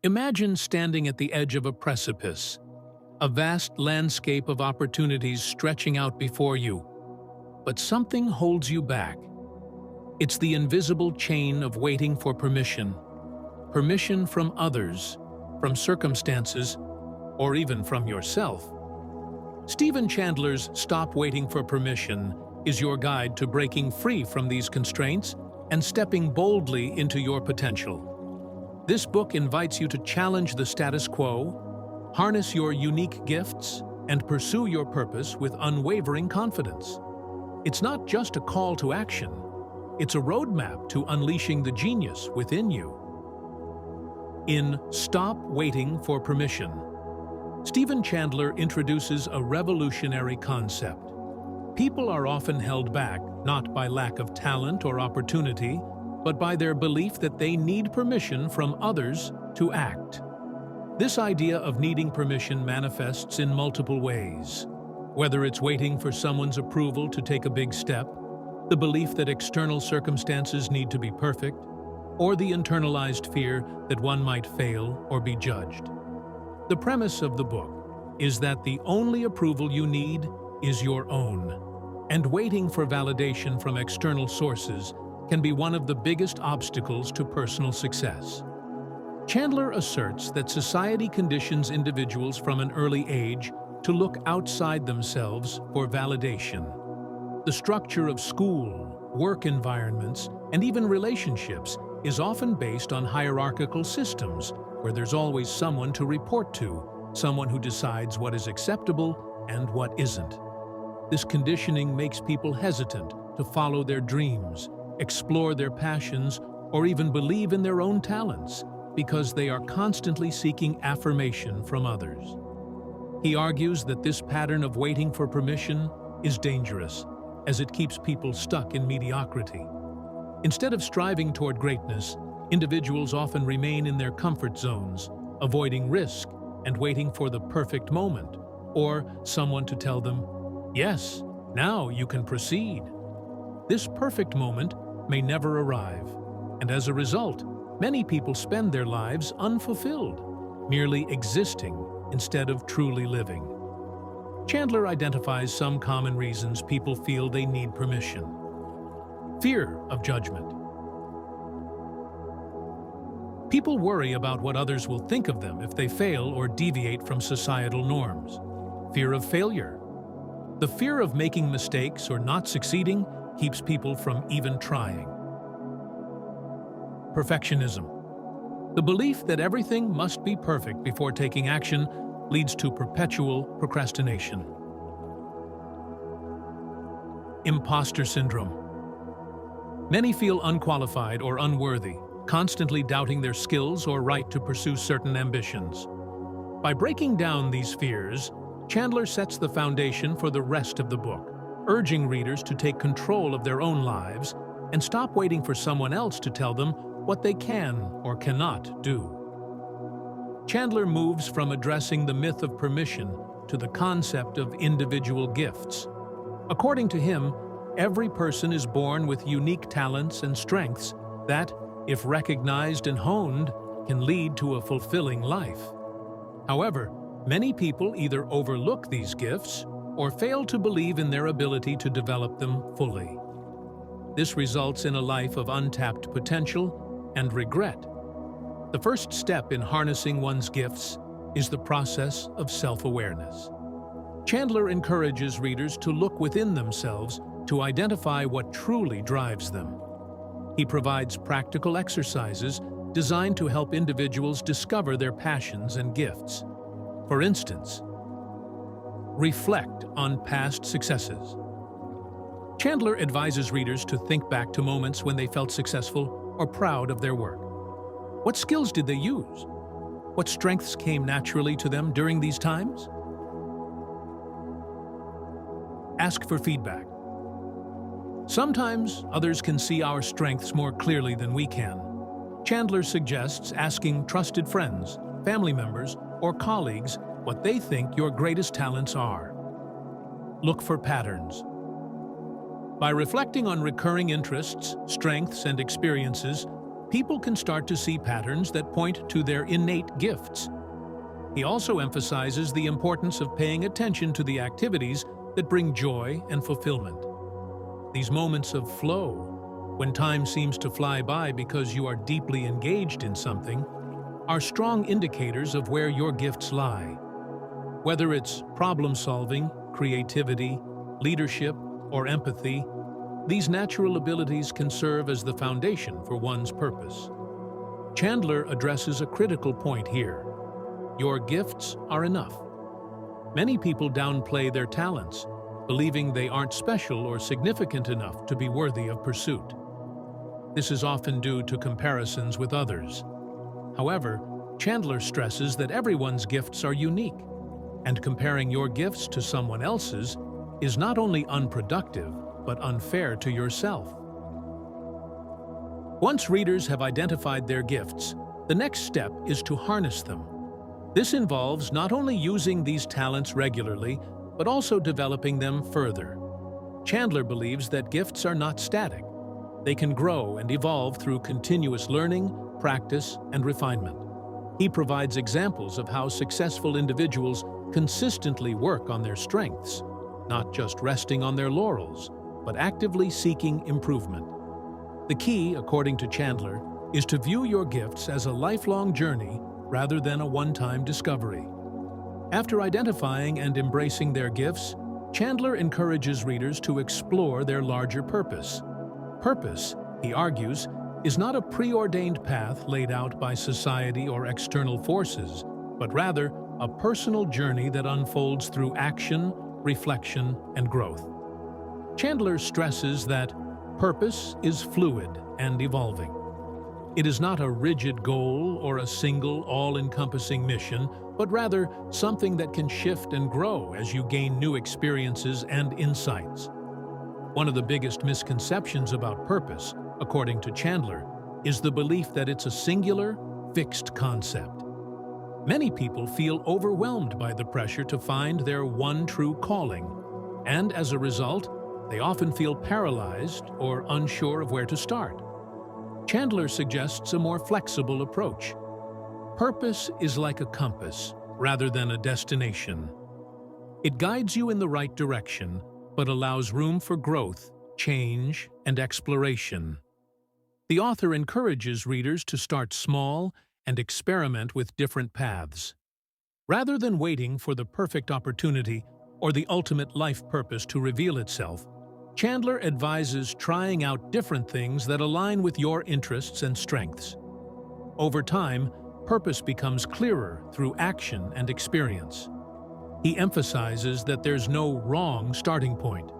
Imagine standing at the edge of a precipice, a vast landscape of opportunities stretching out before you. But something holds you back. It's the invisible chain of waiting for permission. Permission from others, from circumstances, or even from yourself. Stephen Chandler's Stop Waiting for Permission is your guide to breaking free from these constraints and stepping boldly into your potential. This book invites you to challenge the status quo, harness your unique gifts, and pursue your purpose with unwavering confidence. It's not just a call to action, it's a roadmap to unleashing the genius within you. In Stop Waiting for Permission, Stephen Chandler introduces a revolutionary concept. People are often held back not by lack of talent or opportunity, but by their belief that they need permission from others to act. This idea of needing permission manifests in multiple ways. Whether it's waiting for someone's approval to take a big step, the belief that external circumstances need to be perfect, or the internalized fear that one might fail or be judged. The premise of the book is that the only approval you need is your own, and waiting for validation from external sources can be one of the biggest obstacles to personal success. Chandler asserts that society conditions individuals from an early age to look outside themselves for validation. The structure of school, work environments, and even relationships is often based on hierarchical systems where there's always someone to report to, someone who decides what is acceptable and what isn't. This conditioning makes people hesitant to follow their dreams, explore their passions, or even believe in their own talents because they are constantly seeking affirmation from others. He argues that this pattern of waiting for permission is dangerous, as it keeps people stuck in mediocrity. Instead of striving toward greatness, individuals often remain in their comfort zones, avoiding risk and waiting for the perfect moment, or someone to tell them, "Yes, now you can proceed." This perfect moment may never arrive, and as a result, many people spend their lives unfulfilled, merely existing instead of truly living. Chandler identifies some common reasons people feel they need permission. Fear of judgment. People worry about what others will think of them if they fail or deviate from societal norms. Fear of failure. The fear of making mistakes or not succeeding keeps people from even trying. Perfectionism. The belief that everything must be perfect before taking action leads to perpetual procrastination. Imposter syndrome. Many feel unqualified or unworthy, constantly doubting their skills or right to pursue certain ambitions. By breaking down these fears, Chandler sets the foundation for the rest of the book, urging readers to take control of their own lives and stop waiting for someone else to tell them what they can or cannot do. Chandler moves from addressing the myth of permission to the concept of individual gifts. According to him, every person is born with unique talents and strengths that, if recognized and honed, can lead to a fulfilling life. However, many people either overlook these gifts or fail to believe in their ability to develop them fully. This results in a life of untapped potential and regret. The first step in harnessing one's gifts is the process of self-awareness. Chandler encourages readers to look within themselves to identify what truly drives them. He provides practical exercises designed to help individuals discover their passions and gifts. For instance, reflect on past successes. Chandler advises readers to think back to moments when they felt successful or proud of their work. What skills did they use? What strengths came naturally to them during these times? Ask for feedback. Sometimes others can see our strengths more clearly than we can. Chandler suggests asking trusted friends, family members, or colleagues what they think your greatest talents are. Look for patterns. By reflecting on recurring interests, strengths, and experiences, people can start to see patterns that point to their innate gifts. He also emphasizes the importance of paying attention to the activities that bring joy and fulfillment. These moments of flow, when time seems to fly by because you are deeply engaged in something, are strong indicators of where your gifts lie. Whether it's problem-solving, creativity, leadership, or empathy, these natural abilities can serve as the foundation for one's purpose. Chandler addresses a critical point here. Your gifts are enough. Many people downplay their talents, believing they aren't special or significant enough to be worthy of pursuit. This is often due to comparisons with others. However, Chandler stresses that everyone's gifts are unique, and comparing your gifts to someone else's is not only unproductive, but unfair to yourself. Once readers have identified their gifts, the next step is to harness them. This involves not only using these talents regularly, but also developing them further. Chandler believes that gifts are not static. They can grow and evolve through continuous learning, practice, and refinement. He provides examples of how successful individuals consistently work on their strengths, not just resting on their laurels, but actively seeking improvement. The key, according to Chandler, is to view your gifts as a lifelong journey rather than a one-time discovery. After identifying and embracing their gifts, Chandler encourages readers to explore their larger purpose. Purpose, he argues, is not a preordained path laid out by society or external forces, but rather a personal journey that unfolds through action, reflection, and growth. Chandler stresses that purpose is fluid and evolving. It is not a rigid goal or a single, all-encompassing mission, but rather something that can shift and grow as you gain new experiences and insights. One of the biggest misconceptions about purpose, according to Chandler, is the belief that it's a singular, fixed concept. Many people feel overwhelmed by the pressure to find their one true calling, and as a result, they often feel paralyzed or unsure of where to start. Chandler suggests a more flexible approach. Purpose is like a compass rather than a destination. It guides you in the right direction, but allows room for growth, change, and exploration. The author encourages readers to start small and experiment with different paths. Rather than waiting for the perfect opportunity or the ultimate life purpose to reveal itself, Chandler advises trying out different things that align with your interests and strengths. Over time, purpose becomes clearer through action and experience. He emphasizes that there's no wrong starting point.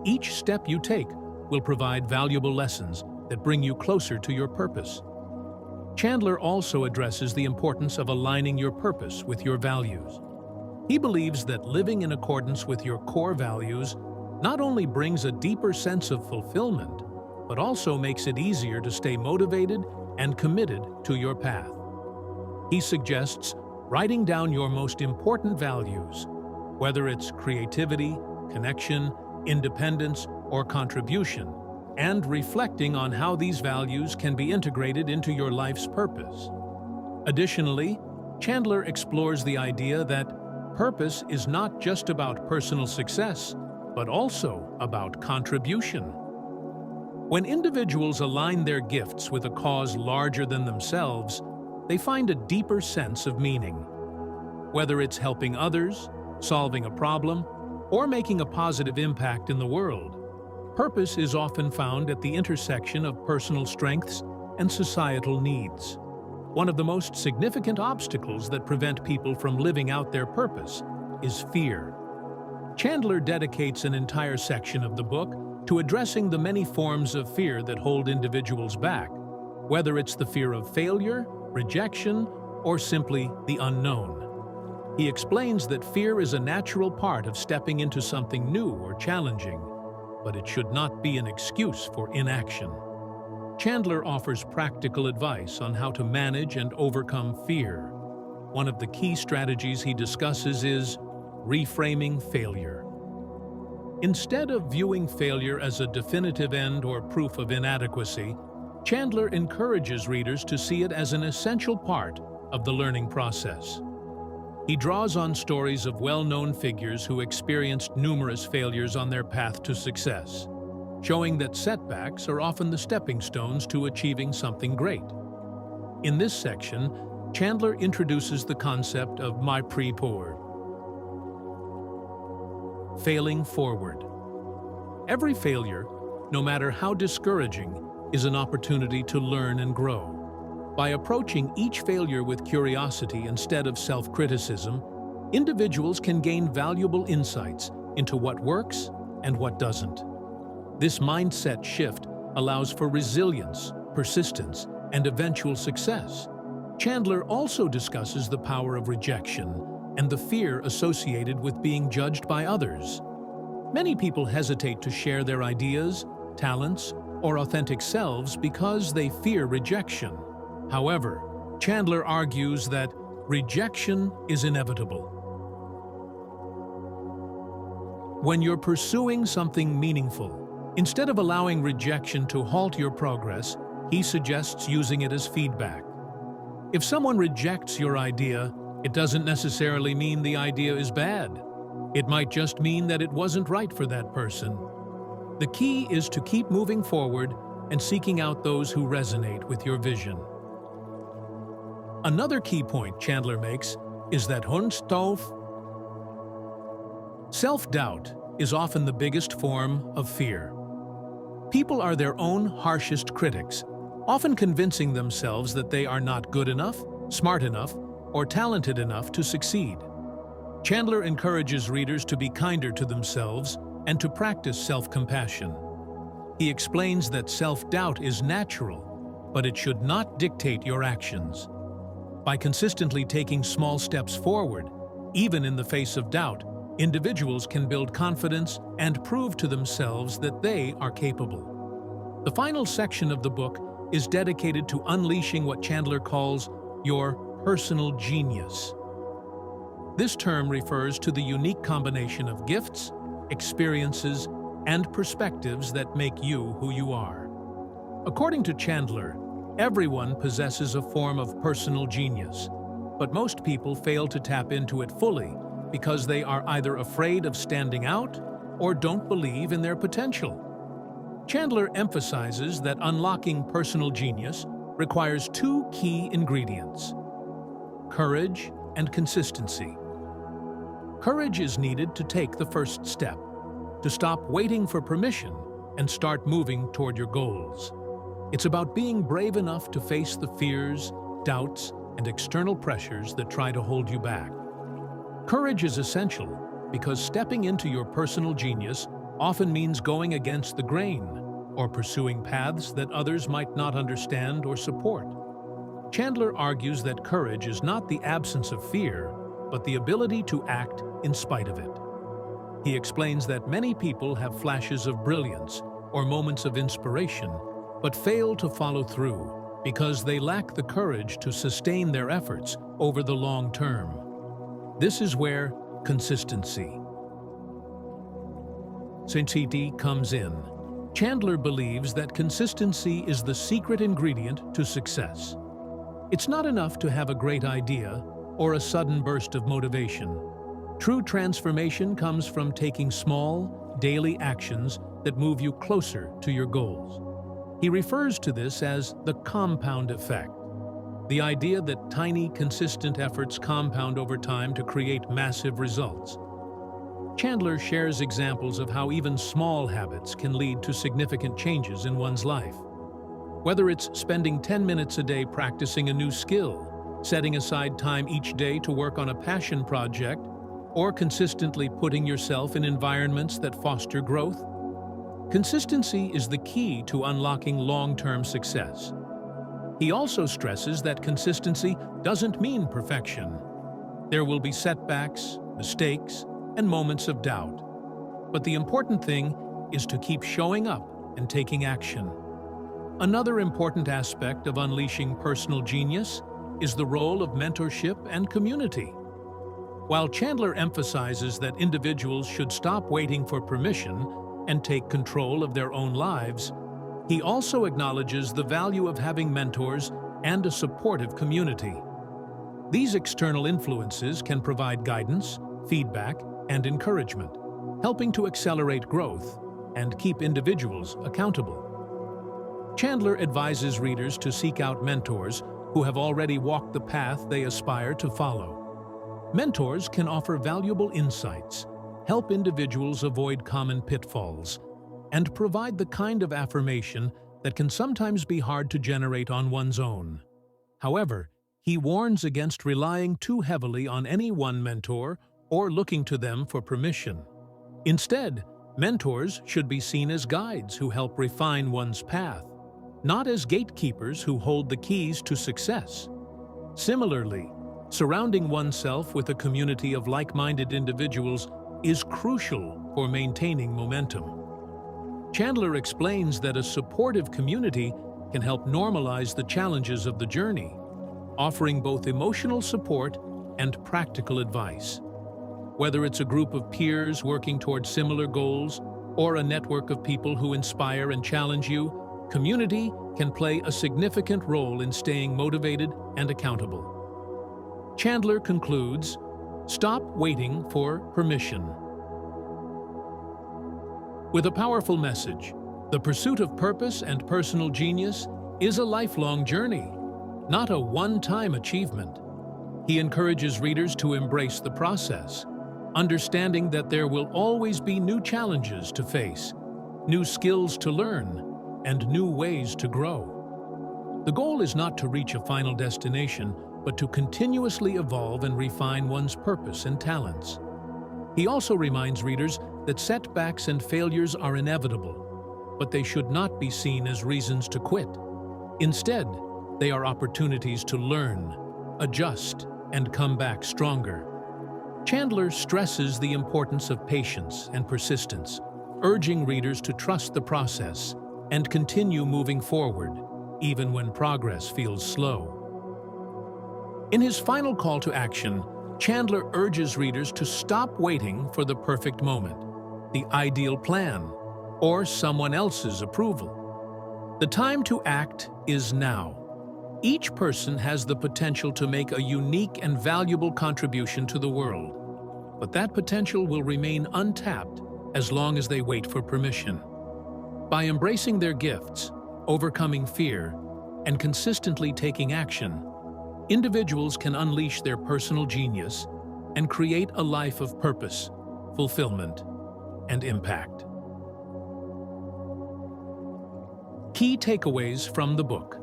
Each step you take will provide valuable lessons that bring you closer to your purpose. Chandler also addresses the importance of aligning your purpose with your values. He believes that living in accordance with your core values not only brings a deeper sense of fulfillment, but also makes it easier to stay motivated and committed to your path. He suggests writing down your most important values, whether it's creativity, connection, independence, or contribution, and reflecting on how these values can be integrated into your life's purpose. Additionally, Chandler explores the idea that purpose is not just about personal success, but also about contribution. When individuals align their gifts with a cause larger than themselves, they find a deeper sense of meaning. Whether it's helping others, solving a problem, or making a positive impact in the world, purpose is often found at the intersection of personal strengths and societal needs. One of the most significant obstacles that prevent people from living out their purpose is fear. Chandler dedicates an entire section of the book to addressing the many forms of fear that hold individuals back, whether it's the fear of failure, rejection, or simply the unknown. He explains that fear is a natural part of stepping into something new or challenging, but it should not be an excuse for inaction. Chandler offers practical advice on how to manage and overcome fear. One of the key strategies he discusses is reframing failure. Instead of viewing failure as a definitive end or proof of inadequacy, Chandler encourages readers to see it as an essential part of the learning process. He draws on stories of well-known figures who experienced numerous failures on their path to success, showing that setbacks are often the stepping stones to achieving something great. In this section, Chandler introduces the concept of my pre-poured. Failing forward. Every failure, no matter how discouraging, is an opportunity to learn and grow. By approaching each failure with curiosity instead of self-criticism, individuals can gain valuable insights into what works and what doesn't. This mindset shift allows for resilience, persistence, and eventual success. Chandler also discusses the power of rejection and the fear associated with being judged by others. Many people hesitate to share their ideas, talents, or authentic selves because they fear rejection. However, Chandler argues that rejection is inevitable. When you're pursuing something meaningful, instead of allowing rejection to halt your progress, he suggests using it as feedback. If someone rejects your idea, it doesn't necessarily mean the idea is bad. It might just mean that it wasn't right for that person. The key is to keep moving forward and seeking out those who resonate with your vision. Another key point Chandler makes is that self-doubt is often the biggest form of fear. People are their own harshest critics, often convincing themselves that they are not good enough, smart enough, or talented enough to succeed. Chandler encourages readers to be kinder to themselves and to practice self-compassion. He explains that self-doubt is natural, but it should not dictate your actions. By consistently taking small steps forward, even in the face of doubt, individuals can build confidence and prove to themselves that they are capable. The final section of the book is dedicated to unleashing what Chandler calls your personal genius. This term refers to the unique combination of gifts, experiences, and perspectives that make you who you are. According to Chandler, everyone possesses a form of personal genius, but most people fail to tap into it fully because they are either afraid of standing out or don't believe in their potential. Chandler emphasizes that unlocking personal genius requires two key ingredients: courage and consistency. Courage is needed to take the first step, to stop waiting for permission and start moving toward your goals. It's about being brave enough to face the fears, doubts, and external pressures that try to hold you back. Courage is essential because stepping into your personal genius often means going against the grain or pursuing paths that others might not understand or support. Chandler argues that courage is not the absence of fear, but the ability to act in spite of it. He explains that many people have flashes of brilliance or moments of inspiration, but fail to follow through because they lack the courage to sustain their efforts over the long term. This is where consistency comes in. Chandler believes that consistency is the secret ingredient to success. It's not enough to have a great idea or a sudden burst of motivation. True transformation comes from taking small, daily actions that move you closer to your goals. He refers to this as the compound effect, the idea that tiny, consistent efforts compound over time to create massive results. Chandler shares examples of how even small habits can lead to significant changes in one's life. Whether it's spending 10 minutes a day practicing a new skill, setting aside time each day to work on a passion project, or consistently putting yourself in environments that foster growth, consistency is the key to unlocking long-term success. He also stresses that consistency doesn't mean perfection. There will be setbacks, mistakes, and moments of doubt. But the important thing is to keep showing up and taking action. Another important aspect of unleashing personal genius is the role of mentorship and community. While Chandler emphasizes that individuals should stop waiting for permission and take control of their own lives, He also acknowledges the value of having mentors and a supportive community. These external influences can provide guidance, feedback, and encouragement, helping to accelerate growth and keep individuals accountable. Chandler advises readers to seek out mentors who have already walked the path they aspire to follow. Mentors can offer valuable insights, help individuals avoid common pitfalls, and provide the kind of affirmation that can sometimes be hard to generate on one's own. However, he warns against relying too heavily on any one mentor or looking to them for permission. Instead, mentors should be seen as guides who help refine one's path, not as gatekeepers who hold the keys to success. Similarly, surrounding oneself with a community of like-minded individuals is crucial for maintaining momentum. Chandler explains that a supportive community can help normalize the challenges of the journey, offering both emotional support and practical advice. Whether it's a group of peers working towards similar goals or a network of people who inspire and challenge you, community can play a significant role in staying motivated and accountable. Chandler concludes, "Stop waiting for permission." With a powerful message, the pursuit of purpose and personal genius is a lifelong journey, not a one-time achievement. He encourages readers to embrace the process, understanding that there will always be new challenges to face, new skills to learn, and new ways to grow. The goal is not to reach a final destination, but to continuously evolve and refine one's purpose and talents. He also reminds readers that setbacks and failures are inevitable, but they should not be seen as reasons to quit. Instead, they are opportunities to learn, adjust, and come back stronger. Chandler stresses the importance of patience and persistence, urging readers to trust the process and continue moving forward, even when progress feels slow. In his final call to action, Chandler urges readers to stop waiting for the perfect moment, the ideal plan, or someone else's approval. The time to act is now. Each person has the potential to make a unique and valuable contribution to the world, but that potential will remain untapped as long as they wait for permission. By embracing their gifts, overcoming fear, and consistently taking action, individuals can unleash their personal genius and create a life of purpose, fulfillment, and impact. Key takeaways from the book.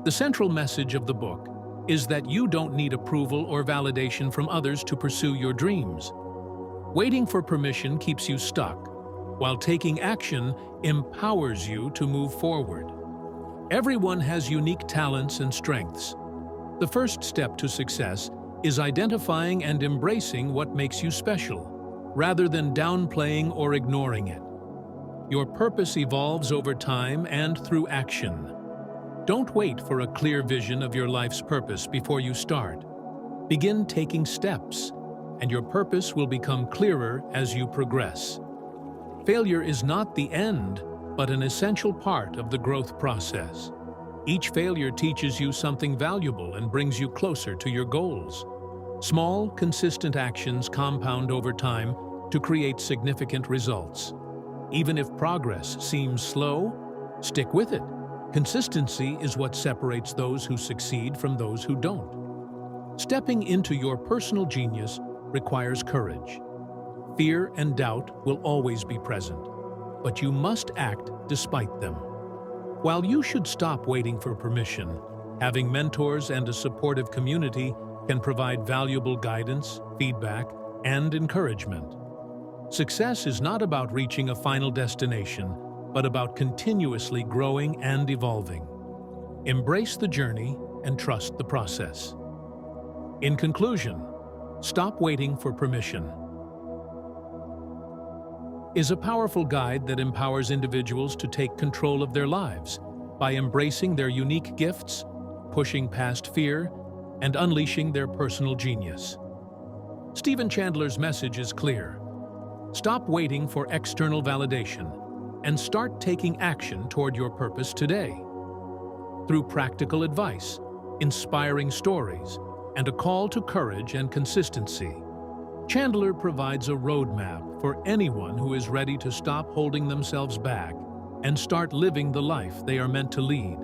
The central message of the book is that you don't need approval or validation from others to pursue your dreams. Waiting for permission keeps you stuck, while taking action empowers you to move forward. Everyone has unique talents and strengths. The first step to success is identifying and embracing what makes you special, rather than downplaying or ignoring it. Your purpose evolves over time and through action. Don't wait for a clear vision of your life's purpose before you start. Begin taking steps, and your purpose will become clearer as you progress. Failure is not the end, but an essential part of the growth process. Each failure teaches you something valuable and brings you closer to your goals. Small, consistent actions compound over time to create significant results. Even if progress seems slow, stick with it. Consistency is what separates those who succeed from those who don't. Stepping into your personal genius requires courage. Fear and doubt will always be present, but you must act despite them. While you should stop waiting for permission, having mentors and a supportive community can provide valuable guidance, feedback, and encouragement. Success is not about reaching a final destination, but about continuously growing and evolving. Embrace the journey and trust the process. In conclusion, Stop Waiting for Permission is a powerful guide that empowers individuals to take control of their lives by embracing their unique gifts, pushing past fear, and unleashing their personal genius. Stephen Chandler's message is clear. Stop waiting for external validation and start taking action toward your purpose today. Through practical advice, inspiring stories, and a call to courage and consistency, Chandler provides a roadmap for anyone who is ready to stop holding themselves back and start living the life they are meant to lead.